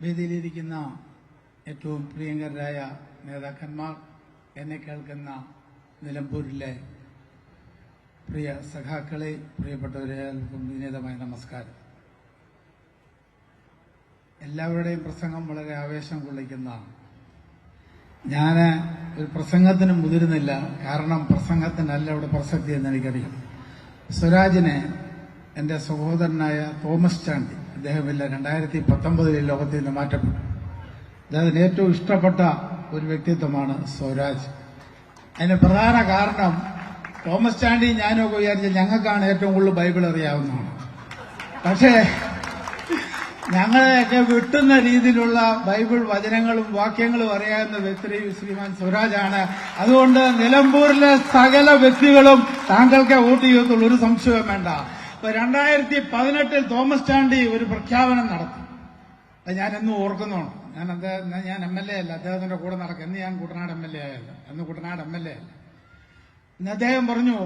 വേദിയിലിരിക്കുന്ന ഏറ്റവും പ്രിയങ്കരായ നേതാക്കന്മാർ, എന്നെ കേൾക്കുന്ന നിലമ്പൂരിലെ പ്രിയ സഖാക്കളെ, പ്രിയപ്പെട്ടവരെല്ലാവർക്കും വിനീതമായ നമസ്കാരം. എല്ലാവരുടെയും പ്രസംഗം വളരെ ആവേശം കൊള്ളിക്കുന്നതാണ്. ഞാൻ ഒരു പ്രസംഗത്തിന് മുതിരുന്നില്ല, കാരണം പ്രസംഗത്തിനല്ല ഇവിടെ പ്രസക്തി എന്ന് എനിക്കറിയാം. സ്വരാജിനെ എന്റെ സഹോദരനായ തോമസ് ചാണ്ടി, അദ്ദേഹമില്ല, 2019 ലോകത്തിൽ നിന്ന് മാറ്റപ്പെട്ടു. അദ്ദേഹത്തിന് ഏറ്റവും ഇഷ്ടപ്പെട്ട ഒരു വ്യക്തിത്വമാണ് സ്വരാജ്. അതിന് പ്രധാന കാരണം തോമസ് ചാണ്ടി ഞാനൊക്കെ വിചാരിച്ച ഞങ്ങൾക്കാണ് ഏറ്റവും കൂടുതൽ ബൈബിൾ അറിയാവുന്നതാണ്. പക്ഷേ ഞങ്ങളെയൊക്കെ വെട്ടുന്ന രീതിയിലുള്ള ബൈബിൾ വചനങ്ങളും വാക്യങ്ങളും അറിയാവുന്ന വ്യക്തി ശ്രീമാൻ സ്വരാജാണ്. അതുകൊണ്ട് നിലമ്പൂരിലെ സകല വ്യക്തികളും താങ്കൾക്ക് വോട്ട് ചെയ്യത്തുള്ളൂ, ഒരു സംശയവും വേണ്ട. 2018 തോമസ് ചാണ്ടി ഒരു പ്രഖ്യാപനം നടത്തി. ഞാൻ എന്നും ഓർക്കുന്നുണ്ട്. ഞാൻ MLA അല്ല, അദ്ദേഹത്തിന്റെ കൂടെ നടക്കും. എന്ന് ഞാൻ കുട്ടനാട് MLA ആയല്ല, അന്ന് കുട്ടനാട് MLA അല്ല. ഇന്ന് അദ്ദേഹം പറഞ്ഞു,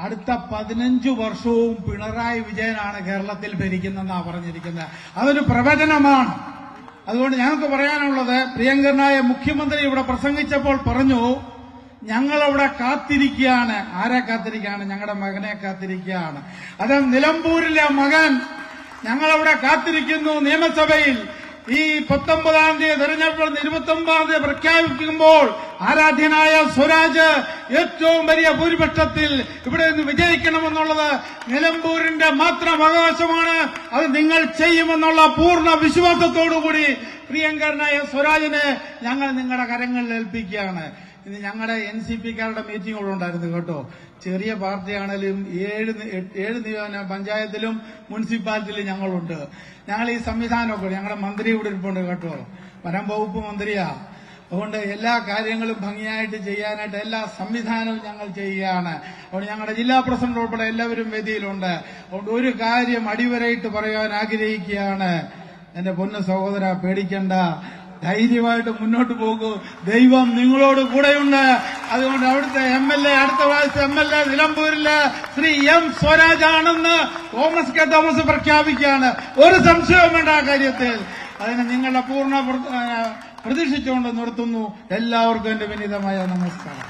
അടുത്ത 15 വർഷവും പിണറായി വിജയനാണ് കേരളത്തിൽ ഭരിക്കുന്നതെന്നാണ് പറഞ്ഞിരിക്കുന്നത്. അതൊരു പ്രവചനമാണ്. അതുകൊണ്ട് ഞങ്ങൾക്ക് പറയാനുള്ളത്, പ്രിയങ്കരനായ മുഖ്യമന്ത്രി ഇവിടെ പ്രസംഗിച്ചപ്പോൾ പറഞ്ഞു, ഞങ്ങളവിടെ കാത്തിരിക്കുകയാണ്. ആരെ കാത്തിരിക്കുകയാണ്? ഞങ്ങളുടെ മകനെ കാത്തിരിക്കുകയാണ്. അത് നിലമ്പൂരിലെ മകൻ ഞങ്ങളവിടെ കാത്തിരിക്കുന്നു. നിയമസഭയിൽ ഈ 19-ാം തീയതി തെരഞ്ഞെടുപ്പ് 29-ാം തീയതി പ്രഖ്യാപിക്കുമ്പോൾ ആരാധ്യനായ സ്വരാജ് ഏറ്റവും വലിയ ഭൂരിപക്ഷത്തിൽ ഇവിടെ നിന്ന് വിജയിക്കണമെന്നുള്ളത് നിലമ്പൂരിന്റെ മാത്രം അവകാശമാണ്. അത് നിങ്ങൾ ചെയ്യുമെന്നുള്ള പൂർണ്ണ വിശ്വാസത്തോടുകൂടി പ്രിയങ്കരനായ സ്വരാജിനെ ഞങ്ങൾ നിങ്ങളുടെ കരങ്ങളിൽ ഏൽപ്പിക്കുകയാണ്. ഇനി ഞങ്ങളുടെ NCP-ക്കാരുടെ മീറ്റിങ്ങുകളുണ്ടായിരുന്നു കേട്ടോ. ചെറിയ പാർട്ടിയാണെങ്കിലും 7 പഞ്ചായത്തിലും മുനിസിപ്പാലിറ്റിയിലും ഞങ്ങളുണ്ട്. ഞങ്ങൾ ഈ സംവിധാനമൊക്കെ, ഞങ്ങളുടെ മന്ത്രി ഇവിടെ ഇരിപ്പുണ്ട് കേട്ടോ, വനം വകുപ്പ് മന്ത്രിയാ. അതുകൊണ്ട് എല്ലാ കാര്യങ്ങളും ഭംഗിയായിട്ട് ചെയ്യാനായിട്ട് എല്ലാ സംവിധാനവും ഞങ്ങൾ ചെയ്യുകയാണ്. അതുകൊണ്ട് ഞങ്ങളുടെ ജില്ലാ പ്രസിഡന്റ് ഉൾപ്പെടെ എല്ലാവരും വേദിയിലുണ്ട്. അതുകൊണ്ട് ഒരു കാര്യം അടിവരയിട്ട് പറയാൻ ആഗ്രഹിക്കുകയാണ്, എന്റെ പൊന്നു സഹോദര, പേടിക്കണ്ട, ധൈര്യമായിട്ട് മുന്നോട്ട് പോകൂ. ദൈവം നിങ്ങളോട് കൂടെയുണ്ട്. അതുകൊണ്ട് അവിടുത്തെ MLA, അടുത്ത പ്രാവശ്യത്തെ MLA നിലമ്പൂരില് ശ്രീ M സ്വരാജ് ആണെന്ന് തോമസ് പ്രഖ്യാപിക്കുകയാണ്. ഒരു സംശയവും വേണ്ട ആ കാര്യത്തിൽ. അതിന് നിങ്ങളുടെ പൂർണ്ണ പ്രതീക്ഷിച്ചുകൊണ്ട് നിർത്തുന്നു. എല്ലാവർക്കും എന്റെ വിനീതമായ നമസ്കാരം.